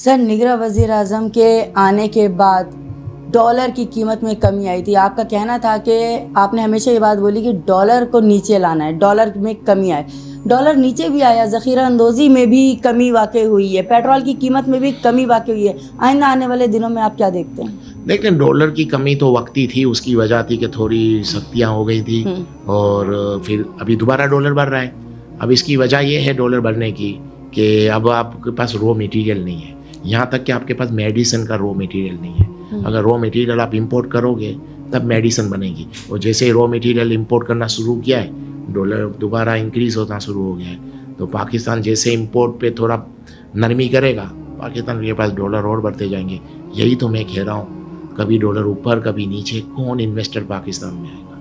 Sir, निगरां वज़ीर आज़म के आने के बाद डॉलर की कीमत में कमी आई थी। आपका कहना था कि आपने हमेशा ये बात बोली कि डॉलर को नीचे लाना है, डॉलर में कमी आए। डॉलर नीचे भी आया, ज़ख़ीरा अंदोज़ी में भी कमी वाक़ई हुई है, पेट्रोल की कीमत में भी कमी वाक़ई हुई है। आइंदा आने वाले दिनों में आप क्या देखते हैं? देखिए, डॉलर की कमी तो वक्ती थी, उसकी वजह थी कि थोड़ी सख्तियाँ हो गई थी और फिर अभी दोबारा डॉलर बढ़ रहा है। अब इसकी वजह ये है डॉलर बढ़ने की कि अब आपके पास रॉ मटेरियल नहीं है, यहाँ तक कि आपके पास मेडिसिन का रॉ मटेरियल नहीं है। अगर रॉ मटेरियल आप इंपोर्ट करोगे तब मेडिसिन बनेगी, और जैसे ही रॉ मटेरियल इंपोर्ट करना शुरू किया है, डॉलर दोबारा इंक्रीज़ होना शुरू हो गया है। तो पाकिस्तान जैसे इंपोर्ट पे थोड़ा नरमी करेगा, पाकिस्तान के पास डॉलर और बढ़ते जाएंगे। यही तो मैं कह रहा हूँ, कभी डॉलर ऊपर कभी नीचे, कौन इन्वेस्टर पाकिस्तान में आएगा?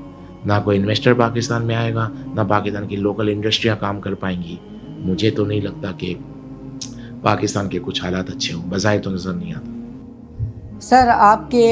ना कोई इन्वेस्टर पाकिस्तान में आएगा, ना पाकिस्तान की लोकल इंडस्ट्रियाँ काम कर पाएंगी। मुझे तो नहीं लगता कि पाकिस्तान के कुछ हालात अच्छे हों, बज़ाहिर तो नज़र नहीं आता। सर, आपके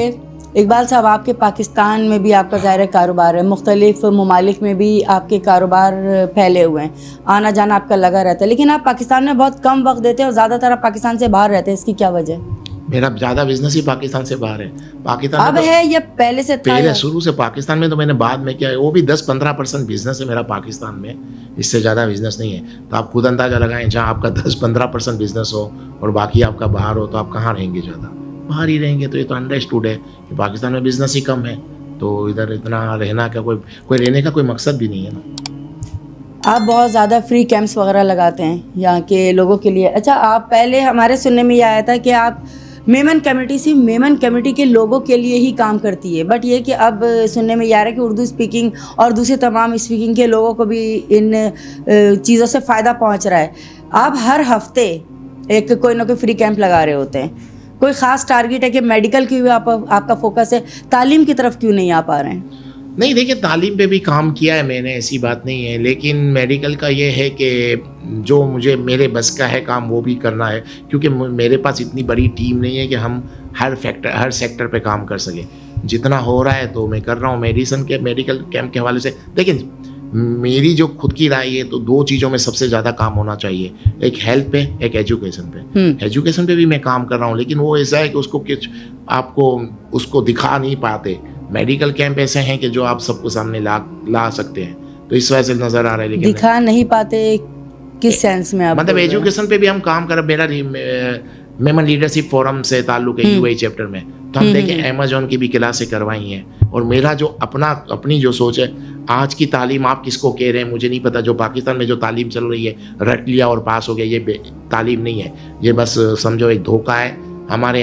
इकबाल साहब, आपके पाकिस्तान में भी आपका ज़ाहिर कारोबार है, मुख्तलिफ़ ममालिक में भी आपके कारोबार फैले हुए हैं, आना जाना आपका लगा रहता है, लेकिन आप पाकिस्तान में बहुत कम वक्त देते हैं और ज़्यादातर आप पाकिस्तान से बाहर रहते हैं। इसकी क्या वजह है? मेरा ज़्यादा बिजनेस ही पाकिस्तान से बाहर है। पाकिस्तान अब में है या पहले से था? पहले शुरू से पाकिस्तान में, तो मैंने बाद में किया है, वो भी 10-15% बिजनेस है मेरा पाकिस्तान में, इससे ज़्यादा बिजनेस नहीं है। तो आप खुद अंदाज़ा लगाएं, जहाँ आपका 10-15% बिजनेस हो और बाकी आपका बाहर हो, तो आप कहाँ रहेंगे? ज़्यादा बाहर ही रहेंगे। तो ये तो अंडरस्टूड है कि पाकिस्तान में बिजनेस ही कम है, तो इधर इतना रहना का कोई रहने का कोई मकसद भी नहीं है ना। आप बहुत ज़्यादा फ्री कैंप्स वगैरह लगाते हैं यहाँ के लोगों के लिए। अच्छा, आप पहले हमारे सुनने में ये आया था कि आप मेमन कमेटी सिर्फ मेमन कमेटी के लोगों के लिए ही काम करती है, बट ये कि अब सुनने में ये आ रहा है कि उर्दू स्पीकिंग और दूसरे तमाम स्पीकिंग के लोगों को भी इन चीज़ों से फ़ायदा पहुँच रहा है। आप हर हफ्ते एक कोई ना कोई फ्री कैंप लगा रहे होते हैं, कोई ख़ास टारगेट है कि मेडिकल की भी आपका फोकस है, तालीम की तरफ क्यों नहीं आ पा रहे हैं? नहीं, देखिए, तालीम पे भी काम किया है मैंने, ऐसी बात नहीं है, लेकिन मेडिकल का ये है कि जो मुझे मेरे बस का है काम वो भी करना है, क्योंकि मेरे पास इतनी बड़ी टीम नहीं है कि हम हर सेक्टर पे काम कर सकें। जितना हो रहा है तो मैं कर रहा हूँ। मेडिकल कैंप के हवाले से देखिए, मेरी जो खुद की राय है, तो 2 चीज़ों में सबसे ज़्यादा काम होना चाहिए, एक हेल्थ पे, एक एजुकेशन पे। एजुकेशन पे भी मैं काम कर रहा हूँ, लेकिन वो ऐसा है कि उसको दिखा नहीं पाते। मेडिकल कैंप ऐसे हैं कि जो आप सबको सामने ला सकते हैं, तो इस वजह से नज़र आ रहा है। लेकिन दिखा नहीं पाते किस सेंस में? आप मतलब एजुकेशन पे भी हम काम कर, मेरा मेमन लीडरशिप फोरम से ताल्लुक है यूएई चैप्टर में, तो हम देखें अमेजोन की भी क्लासें करवाई हैं। और मेरा जो अपनी जो सोच है, आज की तालीम आप किसको कह रहे हैं मुझे नहीं पता। जो पाकिस्तान में जो तालीम चल रही है, रट लिया और पास हो गया, ये तालीम नहीं है, ये बस समझो एक धोखा है।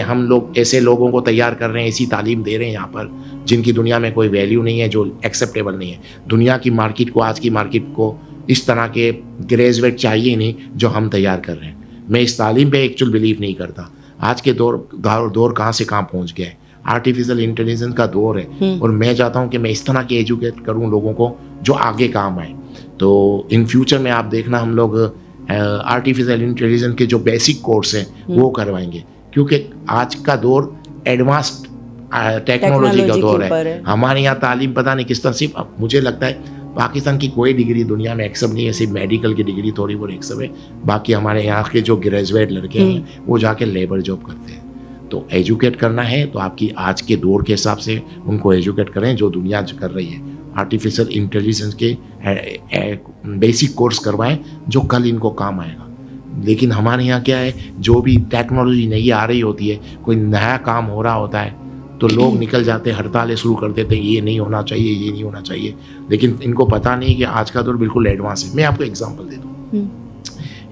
हम लोग ऐसे लोगों को तैयार कर रहे हैं, ऐसी तालीम दे रहे हैं यहाँ पर, जिनकी दुनिया में कोई वैल्यू नहीं है, जो एक्सेप्टेबल नहीं है। दुनिया की मार्केट को, आज की मार्केट को इस तरह के ग्रेजुएट चाहिए नहीं जो हम तैयार कर रहे हैं। मैं इस तालीम पे एक्चुअल बिलीव नहीं करता। आज के दौर कहाँ से कहाँ पहुँच गया है, आर्टिफिशियल इंटेलिजेंस का दौर है, और मैं चाहता हूँ कि मैं इस तरह के एजुकेट करूँ लोगों को जो आगे काम आए। तो इन फ्यूचर में आप देखना, हम लोग आर्टिफिशियल इंटेलिजेंस के जो बेसिक कोर्स हैं वो करवाएंगे, क्योंकि आज का दौर एडवांस्ड टेक्नोलॉजी का दौर है। हमारे यहाँ तालीम पता नहीं किस तरह, सिर्फ मुझे लगता है पाकिस्तान की कोई डिग्री दुनिया में एक्सेप्ट नहीं है, सिर्फ मेडिकल की डिग्री थोड़ी बहुत एक्सेप्ट है। बाकी हमारे यहाँ के जो ग्रेजुएट लड़के हैं वो जाके लेबर जॉब करते हैं। तो एजुकेट करना है तो आपकी आज के दौर के हिसाब से उनको एजुकेट करें, जो दुनिया कर रही है। आर्टिफिशियल इंटेलिजेंस के बेसिक कोर्स करवाएं जो कल इनको काम आएगा। लेकिन हमारे यहाँ क्या है, जो भी टेक्नोलॉजी नई आ रही होती है, कोई नया काम हो रहा होता है, तो लोग निकल जाते, हड़तालें शुरू कर देते, ये नहीं होना चाहिए, ये नहीं होना चाहिए। लेकिन इनको पता नहीं कि आज का दौर बिल्कुल एडवांस है। मैं आपको एग्जांपल दे दूँ,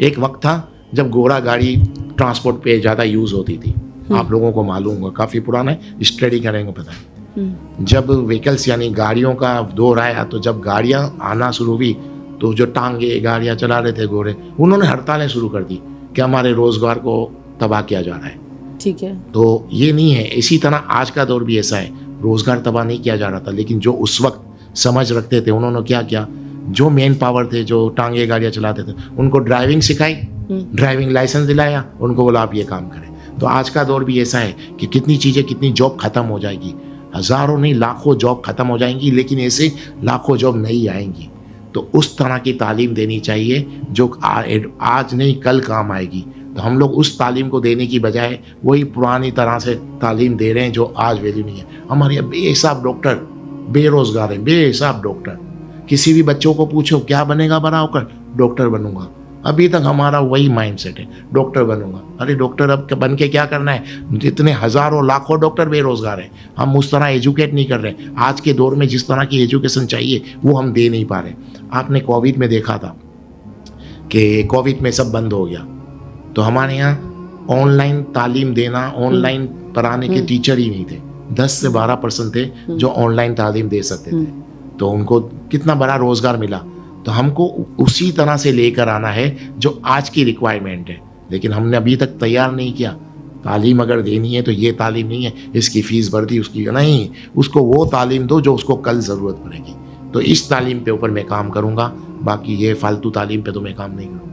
एक वक्त था जब घोड़ा गाड़ी ट्रांसपोर्ट पे ज़्यादा यूज़ होती थी। आप लोगों को मालूम होगा, काफ़ी पुराना है, स्टडी करेंगे पता है। जब व्हीकल्स यानी गाड़ियों का दौर आया, तो जब गाड़ियाँ आना शुरू हुई, तो जो टांगे गाड़ियाँ चला रहे थे घोड़े, उन्होंने हड़तालें शुरू कर दी कि हमारे रोज़गार को तबाह किया जा रहा है। ठीक है, तो ये नहीं है। इसी तरह आज का दौर भी ऐसा है, रोज़गार तबाह नहीं किया जा रहा था, लेकिन जो उस वक्त समझ रखते थे उन्होंने क्या किया, जो मेन पावर थे, जो टांगे गाड़ियाँ चलाते थे, उनको ड्राइविंग सिखाई, ड्राइविंग लाइसेंस दिलाया, उनको बोला आप ये काम करें। तो आज का दौर भी ऐसा है कि कितनी जॉब ख़त्म हो जाएगी, हज़ारों नहीं लाखों जॉब ख़त्म हो जाएंगी, लेकिन ऐसे लाखों जॉब नहीं आएंगी। तो उस तरह की तालीम देनी चाहिए जो आज नहीं कल काम आएगी। तो हम लोग उस तालीम को देने की बजाय वही पुरानी तरह से तालीम दे रहे हैं जो आज वैल्यू नहीं है। हमारे यहाँ बेहिसाब डॉक्टर बेरोजगार हैं, बेहिसाब डॉक्टर। किसी भी बच्चों को पूछो क्या बनेगा बड़ा होकर, डॉक्टर बनूंगा। अभी तक हमारा वही माइंडसेट है, डॉक्टर बनूंगा। अरे डॉक्टर अब बन के क्या करना है? इतने हज़ारों लाखों डॉक्टर बेरोजगार हैं, हम उस तरह एजुकेट नहीं कर रहे। आज के दौर में जिस तरह की एजुकेशन चाहिए वो हम दे नहीं पा रहे। आपने कोविड में देखा था कि कोविड में सब बंद हो गया, तो हमारे यहाँ ऑनलाइन तालीम देना, ऑनलाइन पढ़ाने के टीचर ही नहीं थे। 10 से 12% थे जो ऑनलाइन तालीम दे सकते थे, तो उनको कितना बड़ा रोजगार मिला। तो हमको उसी तरह से लेकर आना है जो आज की रिक्वायरमेंट है, लेकिन हमने अभी तक तैयार नहीं किया। तालीम अगर देनी है तो ये तालीम नहीं है इसकी फ़ीस भर दी उसकी, नहीं, उसको वो तालीम दो जो उसको कल ज़रूरत पड़ेगी। तो इस तालीम पे ऊपर मैं काम करूँगा, बाकी ये फालतू तालीम पे तो मैं काम नहीं करूँगा।